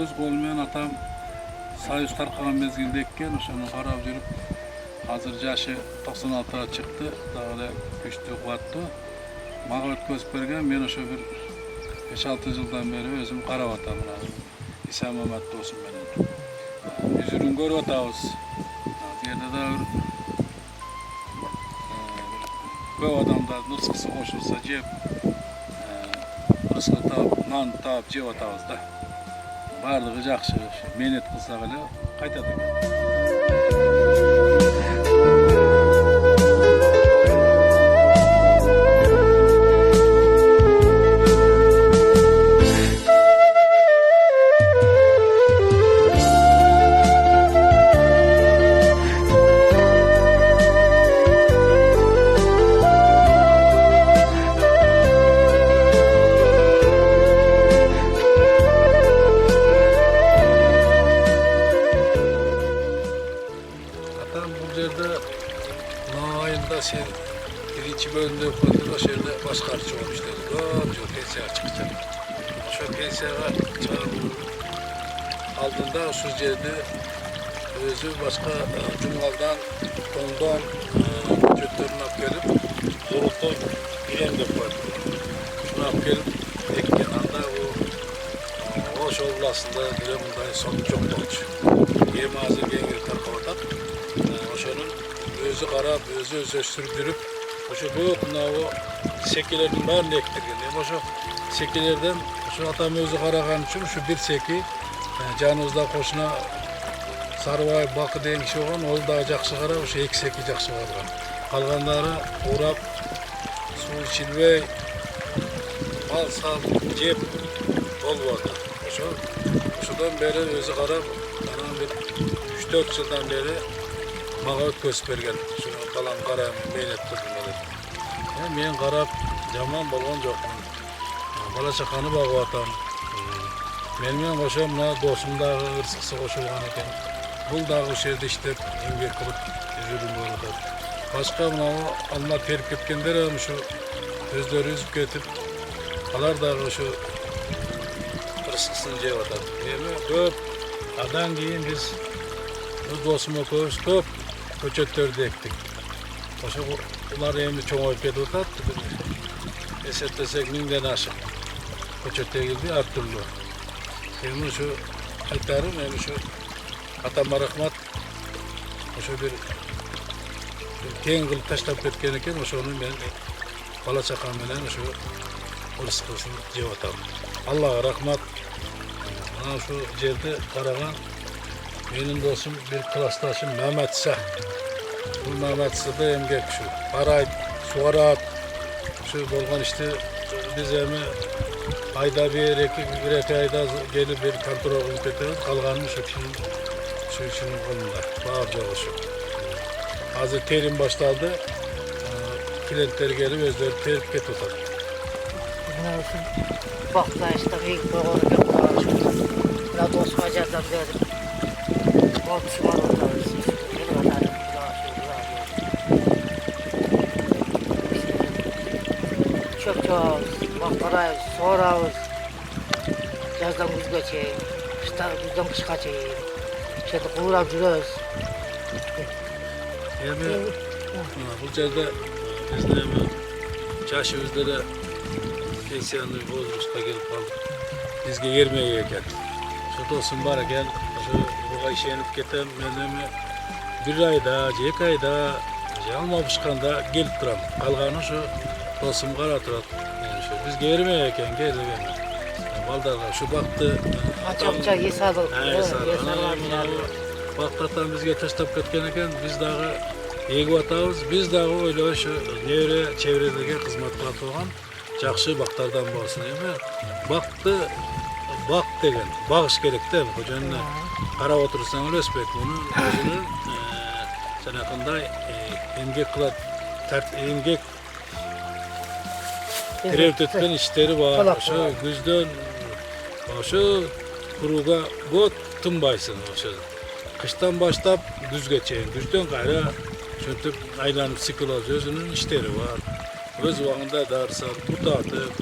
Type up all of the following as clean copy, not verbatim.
öz kolumdan atam Sayus tarqagan mezgilde ekкен, ошону карап жүрүp, азыр жашы 96-га чыкты, дагы күчтүү, кубаттуу. Мага өткөзүп берген, мен ошо бир 5-6 жылдан бери өзүм карап атам мына Иса Мамат досум менен. Жүзүрүн көрүп атабыз. Бу жерде да көп адамдардын ырыскысы кошулса жеп, ырыска таап, нан таап жеп атабыз да. Барлығы жақсы, менет қылсақ әлі қайтады екен. Sen birinci bölümde okudun, o şeyde başkarcı olmuş dedi. Diyor, pensiyaga çıkacak. Şu pensiyaga çağırıp aldığında şu yerde özü başka cumgaldan, tondan götürünü alıp gelip zorultu birende koydu. Şunu alıp gelip ekken anda o şovlasında bile bundan son çok dolmuş. Yeme hazır gengir tarkavatak. Oşonun özü qarab, özü östürüp, oşo көп мына секелердин баарын эктирген. Ошо секелерден ошо атам өзү караган үчүн ушу бир секи жаныбызда кошуна Сарыбай Бакы деген киши болгон, ол дагы жакшы карап, ошо 2 секи жакшы калган. Калгандары урап, суу ичилбей, мал сал жеп болбоду. Ошодон бери өзү карап, анан бир 3-4 жылдан бери мага өткөзүп берген. Şu балам карап, менет кылдым деп. Мен карап жаман болгон жокмун. Бала чаканы багып атам. Менен кошо мына досум дагы ырсыксы кошулган экен. Бул дагы ошол жерде иштеп, эмгек кылып жүрүп атат. Башка мына алма терип кеткендер ушу өздөрү үзүп кетип, алар дагы ошо ырсыксын жеп атат. Эми көп адан кийин биз досум экөөбүз көп көчөттөрдү эктик. Ошо улар эми чоңоюп кетип атат. Эсептесек 1000ден ашык көчөт эгилди ар түрлүү. Эми ушу айтарым, эми ушу атама рахмат. Ошо бир кең кылып таштап кеткен экен, ошону мен бала чакам менен ошо ырыскысын жеп атам. Аллага рахмат. Мына ушу жерде караган менин досум bir классташым Мамат Иса. Бул Мамат Иса да эмгек ушу карайт, сугарат. Ушу болгон ишти биз эми айда бир эки айда келип бир контроль кылып кетебиз. Калганын ушу кишинин колунда. Баары жок ушу. Азыр терим башталды. Клиенттер келип өздөрү терип кетип атат. Мына ушу бакта иштеп эки болгон деп калышып. Мына досума жардам берип Çöpçüyoruz, baklarayız, soğurayız. Yazdan kuzga çeyin, kuzdan kışka çeyin. Şöyle kuğurap жүрөбүз. Эми бул жерде биздин эми жашыбызда да пенсионный возрастка келип калдык. Бизге кермек экен. Ошо досум бар экен, ошо буга ишенип кетем. Мен эми 1 айда, 2 айда, алма бышканда келип турам. Калганы ошо досум кара турат. Бизге кермек экен, келип эми. Балдарга ушу бакты Ачакча эсалып, бакты атам бизге таштап кеткен экен. Биз дагы эгип атабыз. Биз дагы ойлойбуз ушу небере чеберелерге кызмат кылып турган жакшы бактардан болсун. Эми бакты бак деген, багыш керек да. Кожонуна карап отурсаң өспөйт. Мунун өзүнүн жанакындай эмгек кылат, эмгек тиреп өткөн иштери бар. Ошо күздөн ошо курууга год тынбайсың ошо. Кыштан баштап күзгө чейин, күздөн кайра ошентип айланып цикл өзүнүн иштери бар. Өз убагында дарсап, бутатып,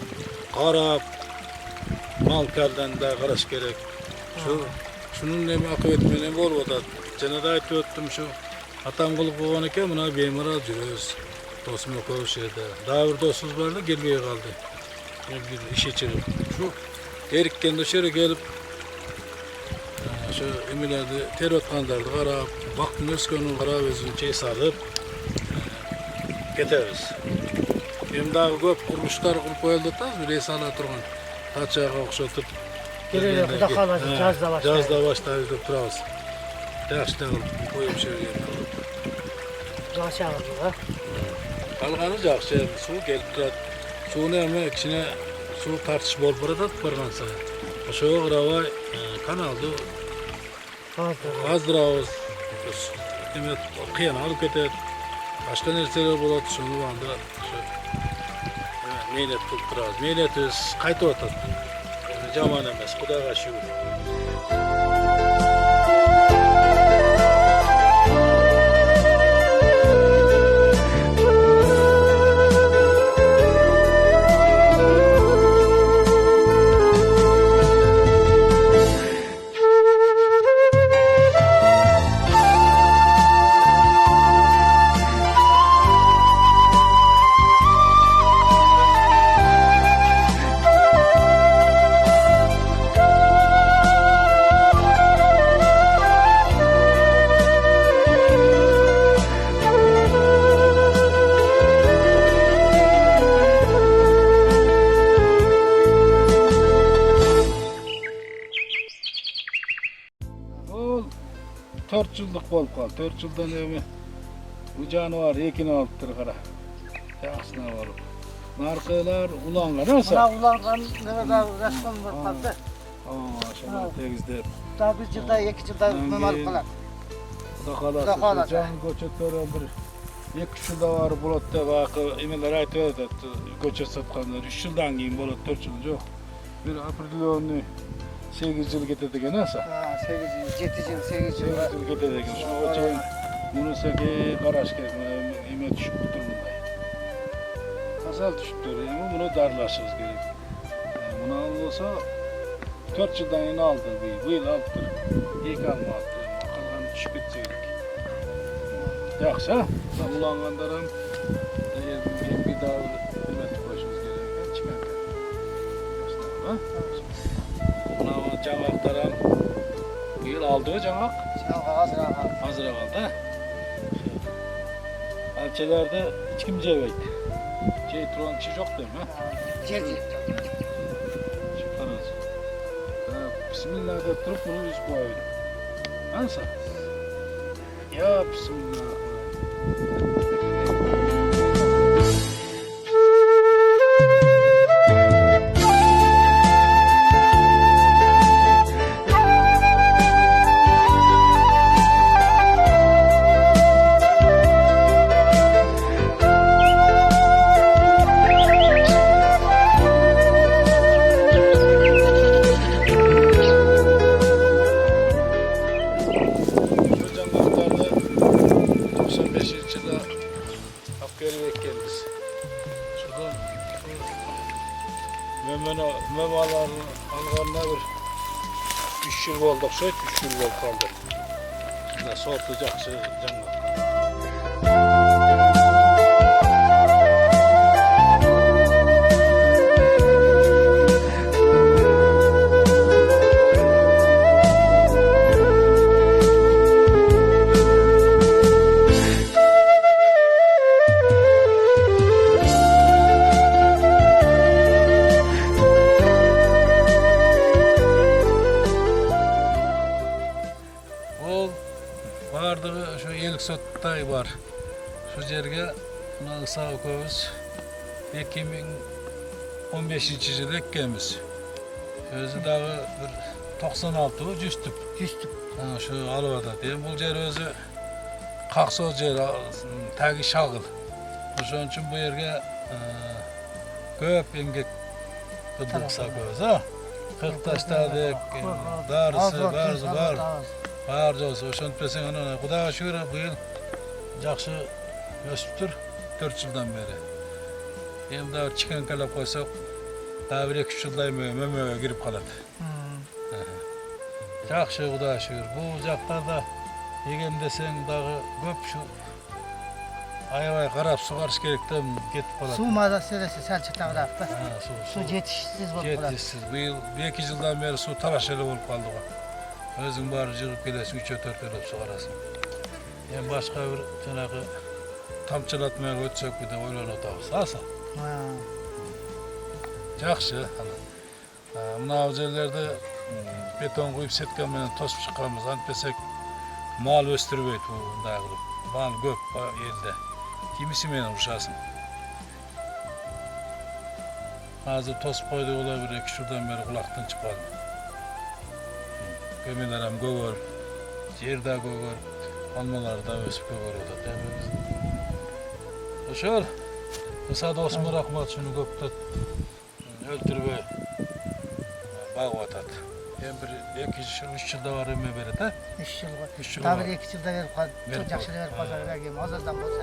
карап, мал калдан да караш керек. Şunun nemi akıbetmeni bol odat. Jana da aytып öttüm şu. Atam kılıp koygan eken mına bemara жүрөбүz. Dosum koyup şerde. Daha bir dosumuz vardı gelmeye kaldı. Bir işe çıkıp. Şu erikken de şöyle gelip şu emelerde ter atkandardı qarap, baktım öskönün qarap özünü çey salıp ketebиz. Hem daha köp kuruluşlar kurup koyuldu da bir sala turgan. Taçaga okşotup Gelelim kuda kalacak жазda başlayız. Жазda başlayız dep turabız. Yaxşı da kılıp koyup şöyle. Başlayalım ha. Kalganı жақсы, su gelip turat. Suunu ama kişine su tartış bol baradat bargan sağa. Oşoğa qarabay kanaldı azdırabız. Demet kıyan alıp ketet. Başka nerseler bolat şunu anda şu meylet kılıp turabız. Meyletiz qaytып atat. Jaman emas, Xudoga şükür. Ol 4 yıllık bolup kaldı. 4 yıldan evi bu canavar ekini alıptır qara. Yaxşına varıp. Narkılar ulangan asa. Buna ulangan nerede resmen var tabi. Maşallah tegizde. Daha bir yılda, 2 yılda memal kalar. Kuda kalası. Can göçetlere bir 2 yılda var bulatda vakı emeler aytып ödet. Göçet satkanlar 3 yıldan keyin bolat 4 yıl yok. Bir определенный 8 yıl ketedigen asa. 8 yıl, 7 yıl, 8 yıl. 8 yıl ketedigen. Şunu çayın bunu seke qaraş керек. Eme düşüp durmunda. Azal düşüp duruyor ama bunu darlaşırız gerek. Bunu alırsa 4 yıldan yine aldı bu yıl aldı. 2 almadı. Kalgan düşüp gitse gerek. Yaxşı ha? Ulangandaran bir daha hürmet koyuşumuz gerek. Çıkan ha? Buna cangaktaran bu yıl aldığı cangak hazıra kaldı ha? Alçelerde hiç kim ceveydi. Turan kişi yok değil mi? Cevdet. Çıkarız. Bismillah da durup bunu yüz koyalım. Nasıl? Ya Bismillah. Memalar alğanına bir 3 yıl oldu, 3 yıl oldu kaldı. Sortu жақсы жаңа. Vardığı şu elik sottay var. Şu yerge buna sağ koyuz. 2015 yılda ekkemiz. Özü dağı bir 96 cüstüp. Ha, şu alıvada diyeyim. Bu yer özü Qaqsoz yer, tagi şağıl. Onun için bu yerge köp engek kıldık sağ koyuz ha. Kırktaştadık, darısı, barısı var. Var olsa, oşont besen ona Xudoga şükür bu yıl жақсы ösüptür 4 yıldan beri. Hem daha çıkan kalap koysak daha bir 2-3 yılda mömöge girip kaladı. Жақшы Құдай шүгір. Бұл жақтарда егем десең дағы көп şu аябай қарап суғарыш керектен кетіп қалады. Su meselesi Selçuk'ta bıraktı. Ha, Su yetişsiz болып қалады. Жеткісіз. Биыл 2 жылдан бері су талаш эле болып қалды ғой. Өзің бары жығып келесің, 3-4 келіп суғарасың. Енді башқа бір жаңағы тамчылатмай өтсек деп ойланып отырмыз. Аса. Жақсы. Мына жерлерде бетон құйып сетка менен тосып шыққанбыз. Антпесек мал өстірбейді бұндай қылып. Мал көп елде. Кимisi менен ұршасын. Hazır tosып қойды ола бір 2 жылдан бері құлақтан шықпады. Көмелерім көгөріп, жерде көгөріп, алмаларда өсіп көгөріп отады. Ошол, Ыса досыма рахмат, шуну көптөт өлтүрбөй багып атат. Эми бир 2-3 жылда бар эме берет, а? 3 yıl var. 3 yıl Tabii var. 2 yılda verip kaldı. Verip Çok kaldı. yaxşı verip kaldı. Ha. Azından bolsa.